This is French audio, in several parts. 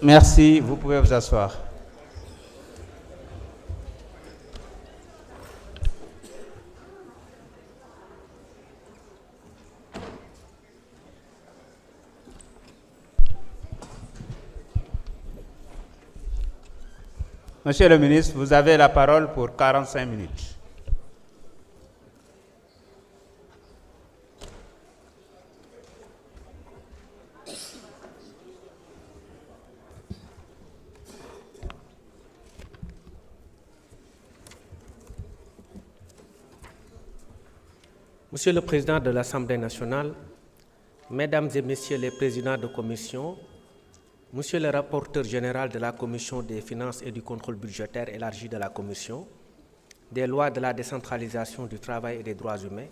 Merci, vous pouvez vous asseoir. Monsieur le ministre, vous avez la parole pour 45 minutes. Monsieur le Président de l'Assemblée nationale, Mesdames et Messieurs les Présidents de commission, Monsieur le rapporteur général de la Commission des finances et du contrôle budgétaire élargi de la Commission, des lois de la décentralisation du travail et des droits humains,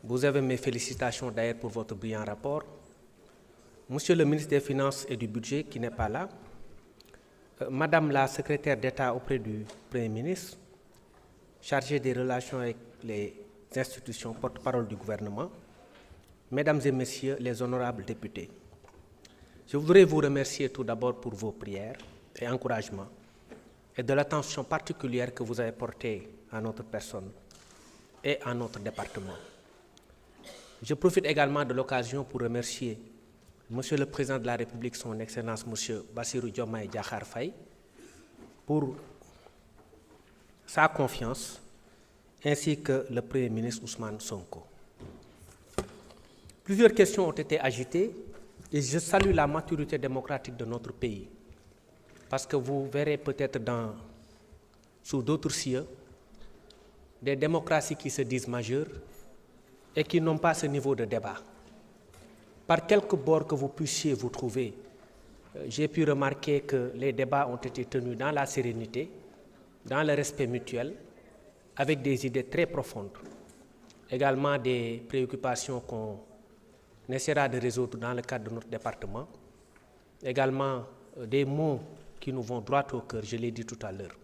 vous avez mes félicitations d'ailleurs pour votre brillant rapport. Monsieur le ministre des Finances et du Budget qui n'est pas là, Madame la secrétaire d'État auprès du Premier ministre, chargée des relations avec les institutions porte-parole du gouvernement, Mesdames et Messieurs les honorables députés, je voudrais vous remercier tout d'abord pour vos prières et encouragements et de l'attention particulière que vous avez portée à notre personne et à notre département. Je profite également de l'occasion pour remercier Monsieur le Président de la République, son Excellence Monsieur Bassirou Diomaye Diakhar Faye, pour sa confiance, ainsi que le Premier ministre Ousmane Sonko. Plusieurs questions ont été agitées et je salue la maturité démocratique de notre pays, parce que vous verrez peut-être sous d'autres cieux des démocraties qui se disent majeures et qui n'ont pas ce niveau de débat. Par quelque bord que vous puissiez vous trouver, j'ai pu remarquer que les débats ont été tenus dans la sérénité, dans le respect mutuel, avec des idées très profondes, également des préoccupations qu'on essaiera de résoudre dans le cadre de notre département, également des mots qui nous vont droit au cœur, je l'ai dit tout à l'heure.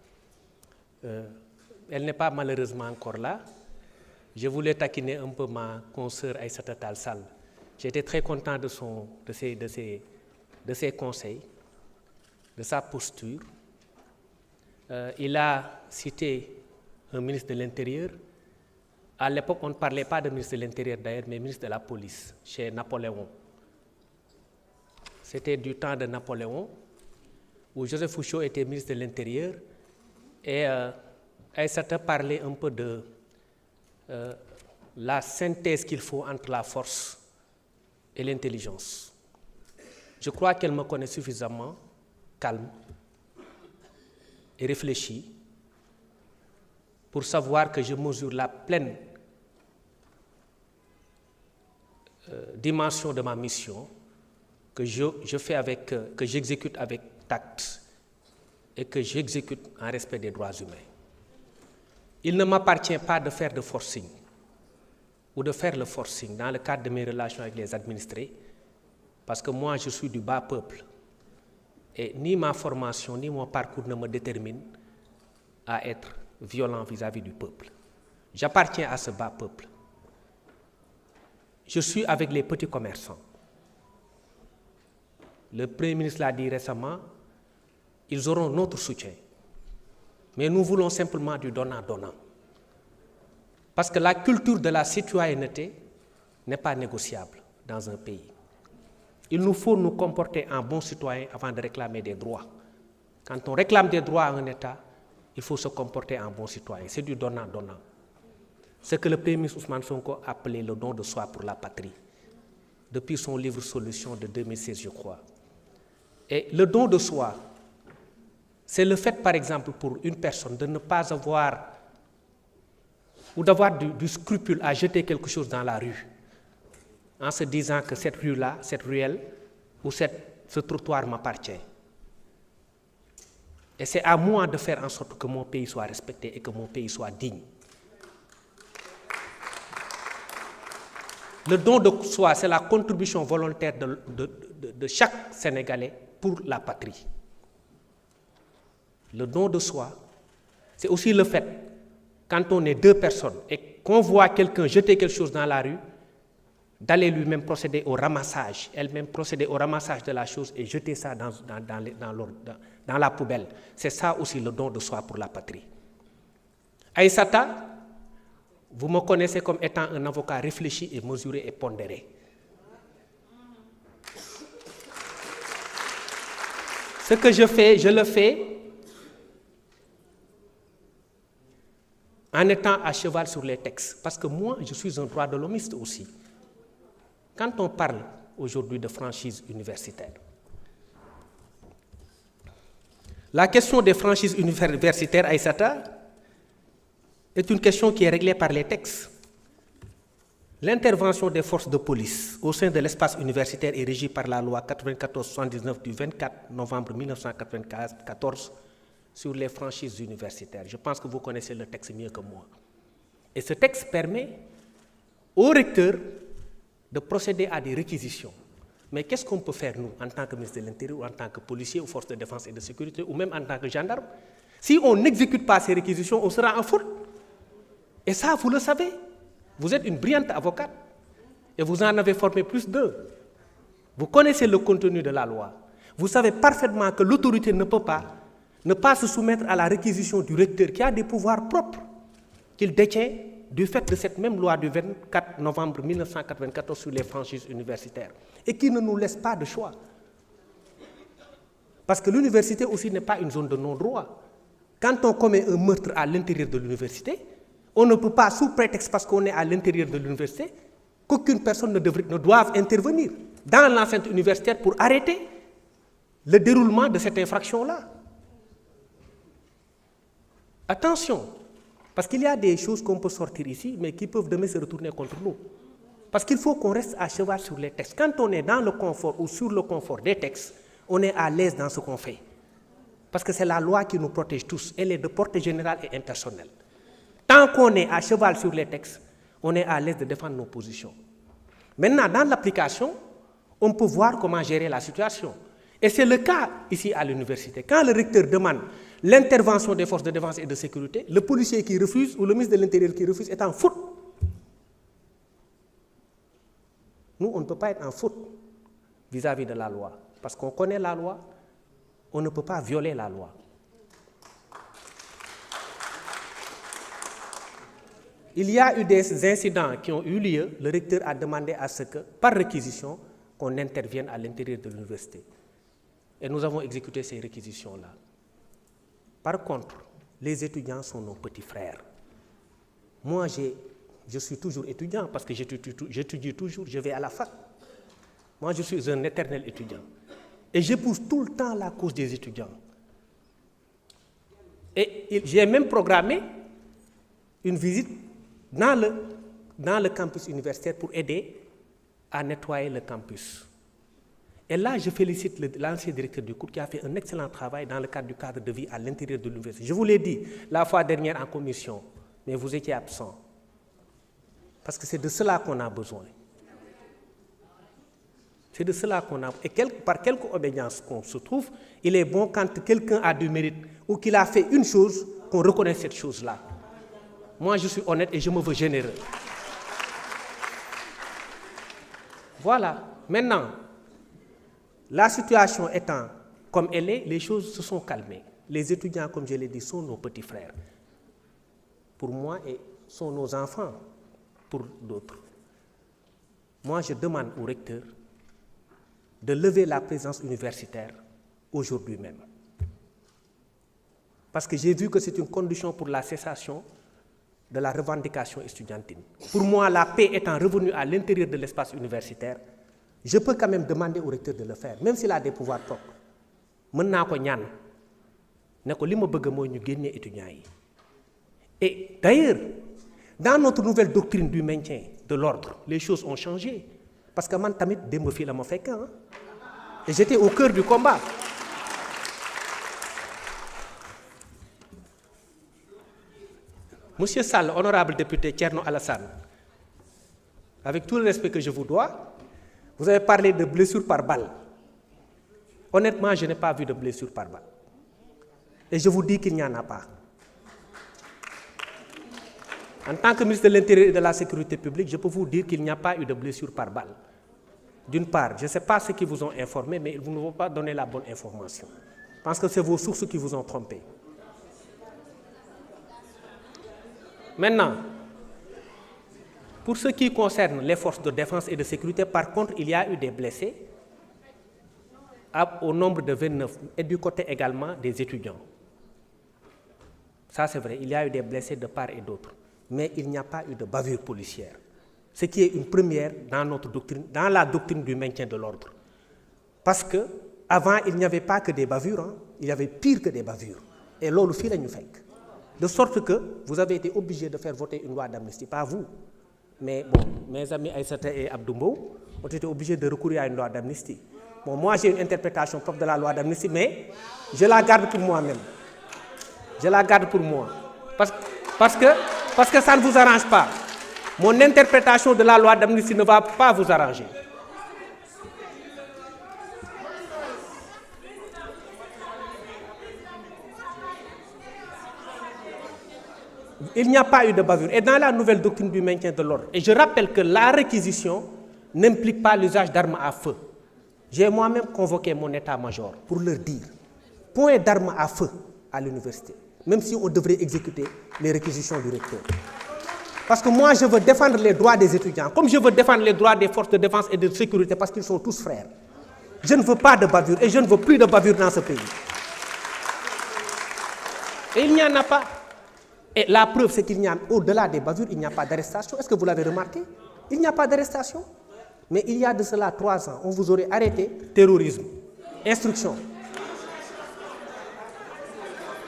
Elle n'est pas malheureusement encore là. Je voulais taquiner un peu ma consoeur Aïssata Tall Sall. J'étais très content de ses conseils, de sa posture. Il a cité un ministre de l'Intérieur. À l'époque, on ne parlait pas de ministre de l'Intérieur d'ailleurs, mais ministre de la Police, chez Napoléon. C'était du temps de Napoléon, où Joseph Fouchot était ministre de l'Intérieur, et Aïssata parlait un peu de la synthèse qu'il faut entre la force et l'intelligence. Je crois qu'elle me connaît suffisamment calme et réfléchie pour savoir que je mesure la pleine dimension de ma mission, que j'exécute avec tact et que j'exécute en respect des droits humains. Il ne m'appartient pas de faire de forcing ou de faire le forcing dans le cadre de mes relations avec les administrés, parce que moi je suis du bas peuple et ni ma formation ni mon parcours ne me déterminent à être violent vis-à-vis du peuple. J'appartiens à ce bas peuple. Je suis avec les petits commerçants. Le Premier ministre l'a dit récemment, ils auront notre soutien. Mais nous voulons simplement du donnant-donnant. Parce que la culture de la citoyenneté n'est pas négociable dans un pays. Il nous faut nous comporter en bons citoyens avant de réclamer des droits. Quand on réclame des droits à un État, il faut se comporter en bon citoyen. C'est du donnant-donnant. Ce que le Premier ministre Ousmane Sonko a appelé le don de soi pour la patrie, depuis son livre Solutions de 2016, je crois. Et le don de soi, c'est le fait, par exemple, pour une personne de ne pas avoir ou d'avoir du scrupule à jeter quelque chose dans la rue, en se disant que cette rue-là, cette ruelle ou ce trottoir m'appartient. Et c'est à moi de faire en sorte que mon pays soit respecté et que mon pays soit digne. Le don de soi, c'est la contribution volontaire de chaque Sénégalais pour la patrie. Le don de soi, c'est aussi le fait, quand on est deux personnes et qu'on voit quelqu'un jeter quelque chose dans la rue, d'aller lui-même procéder au ramassage, elle-même procéder au ramassage de la chose et jeter ça dans la poubelle. C'est ça aussi le don de soi pour la patrie. Aïssata, vous me connaissez comme étant un avocat réfléchi et mesuré et pondéré. Ce que je fais, je le fais en étant à cheval sur les textes. Parce que moi, je suis un droit de l'homiste aussi. Quand on parle aujourd'hui de franchise universitaire, la question des franchises universitaires, Aïssata, est une question qui est réglée par les textes. L'intervention des forces de police au sein de l'espace universitaire est régie par la loi 94-79 du 24 novembre 1994 sur les franchises universitaires. Je pense que vous connaissez le texte mieux que moi. Et ce texte permet au recteur de procéder à des réquisitions. Mais qu'est-ce qu'on peut faire, nous, en tant que ministre de l'Intérieur, ou en tant que policier, ou force de défense et de sécurité, ou même en tant que gendarme? Si on n'exécute pas ces réquisitions, on sera en faute. Et ça, vous le savez. Vous êtes une brillante avocate. Et vous en avez formé plus d'eux. Vous connaissez le contenu de la loi. Vous savez parfaitement que l'autorité ne peut pas ne pas se soumettre à la réquisition du recteur qui a des pouvoirs propres qu'il détient du fait de cette même loi du 24 novembre 1994 sur les franchises universitaires et qui ne nous laisse pas de choix. Parce que l'université aussi n'est pas une zone de non-droit. Quand on commet un meurtre à l'intérieur de l'université, on ne peut pas, sous prétexte parce qu'on est à l'intérieur de l'université, qu'aucune personne ne doive intervenir dans l'enceinte universitaire pour arrêter le déroulement de cette infraction-là. Attention, parce qu'il y a des choses qu'on peut sortir ici, mais qui peuvent demain se retourner contre nous. Parce qu'il faut qu'on reste à cheval sur les textes. Quand on est dans le confort ou sur le confort des textes, on est à l'aise dans ce qu'on fait. Parce que c'est la loi qui nous protège tous. Elle est de portée générale et impersonnelle. Tant qu'on est à cheval sur les textes, on est à l'aise de défendre nos positions. Maintenant, dans l'application, on peut voir comment gérer la situation. Et c'est le cas ici à l'université. Quand le recteur demande l'intervention des forces de défense et de sécurité, le policier qui refuse ou le ministre de l'Intérieur qui refuse est en faute. Nous, on ne peut pas être en faute vis-à-vis de la loi. Parce qu'on connaît la loi, on ne peut pas violer la loi. Il y a eu des incidents qui ont eu lieu. Le recteur a demandé à ce que, par réquisition, qu'on intervienne à l'intérieur de l'université. Et nous avons exécuté ces réquisitions-là. Par contre, les étudiants sont nos petits frères. Moi, je suis toujours étudiant parce que j'étudie toujours, je vais à la fac. Moi, je suis un éternel étudiant. Et j'épouse tout le temps la cause des étudiants. Et j'ai même programmé une visite dans le campus universitaire pour aider à nettoyer le campus. Et là, je félicite l'ancien directeur du cours qui a fait un excellent travail dans le cadre du cadre de vie à l'intérieur de l'université. Je vous l'ai dit la fois dernière en commission, mais vous étiez absent. Parce que c'est de cela qu'on a besoin. C'est de cela qu'on a besoin. Et par quelque obédience qu'on se trouve, il est bon quand quelqu'un a du mérite ou qu'il a fait une chose, qu'on reconnaisse cette chose-là. Moi, je suis honnête et je me veux généreux. Voilà. Maintenant, la situation étant comme elle est, les choses se sont calmées. Les étudiants, comme je l'ai dit, sont nos petits frères. Pour moi, et sont nos enfants pour d'autres. Moi, je demande au recteur de lever la présence universitaire aujourd'hui même. Parce que j'ai vu que c'est une condition pour la cessation de la revendication estudiantine. Pour moi, la paix étant revenue à l'intérieur de l'espace universitaire, je peux quand même demander au recteur de le faire, même s'il a des pouvoirs propres. Et d'ailleurs, dans notre nouvelle doctrine du maintien de l'ordre, les choses ont changé. Parce que man tamit démb fii la ma fekk, et j'étais au cœur du combat. Monsieur Sall, honorable député Thierno Alassane, avec tout le respect que je vous dois, vous avez parlé de blessures par balle. Honnêtement, je n'ai pas vu de blessures par balle. Et je vous dis qu'il n'y en a pas. En tant que ministre de l'Intérieur et de la Sécurité publique, je peux vous dire qu'il n'y a pas eu de blessure par balle. D'une part, je ne sais pas ce qu'ils vous ont informé, mais ils ne vont pas donner la bonne information. Je pense que c'est vos sources qui vous ont trompé. Maintenant, pour ce qui concerne les forces de défense et de sécurité, par contre, il y a eu des blessés au nombre de 29 et du côté également des étudiants. Ça, c'est vrai, il y a eu des blessés de part et d'autre, mais il n'y a pas eu de bavure policière, ce qui est une première dans notre doctrine, dans la doctrine du maintien de l'ordre. Parce qu'avant, il n'y avait pas que des bavures, il y avait pire que des bavures. Et là, le fil est fait. De sorte que vous avez été obligé de faire voter une loi d'amnistie, pas vous. Mais bon, mes amis Aïssata et Abdoumbo ont été obligés de recourir à une loi d'amnistie. Bon, moi j'ai une interprétation propre de la loi d'amnistie, mais je la garde pour moi-même. Je la garde pour moi. Parce que ça ne vous arrange pas. Mon interprétation de la loi d'amnistie ne va pas vous arranger. Il n'y a pas eu de bavure. Et dans la nouvelle doctrine du maintien de l'ordre, et je rappelle que la réquisition n'implique pas l'usage d'armes à feu. J'ai moi-même convoqué mon état-major pour leur dire point d'armes à feu à l'université, même si on devrait exécuter les réquisitions du recteur. Parce que moi, je veux défendre les droits des étudiants, comme je veux défendre les droits des forces de défense et de sécurité, parce qu'ils sont tous frères. Je ne veux pas de bavure et je ne veux plus de bavure dans ce pays. Et il n'y en a pas. Et la preuve, c'est qu'il n'y a, au-delà des bavures, il n'y a pas d'arrestation. Est-ce que vous l'avez remarqué? Il n'y a pas d'arrestation. Mais il y a de cela 3 ans, on vous aurait arrêté terrorisme, instruction.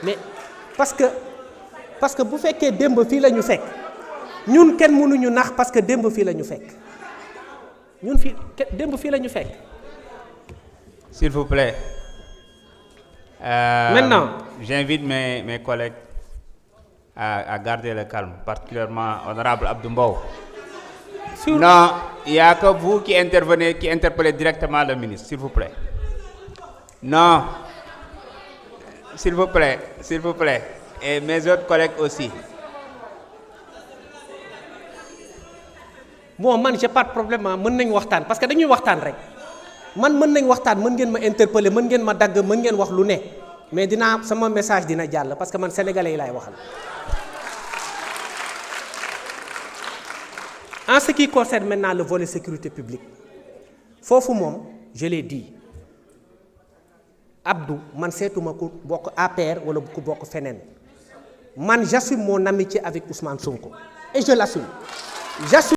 Mais parce que vous faites que demb fi lañu fekk ñun kenn mënuñu nax parce que demb fi lañu fekk ñun fi demb fi lañu fekk. S'il vous plaît. Maintenant, j'invite mes collègues à garder le calme, particulièrement honorable Abdoumbo. Non, il n'y a que vous qui intervenez, qui interpellez directement le ministre, s'il vous plaît. Non, s'il vous plaît, et mes autres collègues aussi. Bon, man, j'ai pas de problème, mën nañ waxtaan parce que dañuy waxtaan rek. Man mën nañ waxtaan, mën ngeen ma interpeller, mën ngeen ma dagg, mën ngeen wax lu ne. Mais sama message dina jàll parce que man sénégalais yi laay waxal. En ce qui concerne maintenant le volet sécurité publique, foofu moom, je l'ai dit, Abdou, man seetuma ku bokk APR wala ku bokk feneen. Man j'assume mon amitié avec Ousmane Sonko et je l'assume. J'assume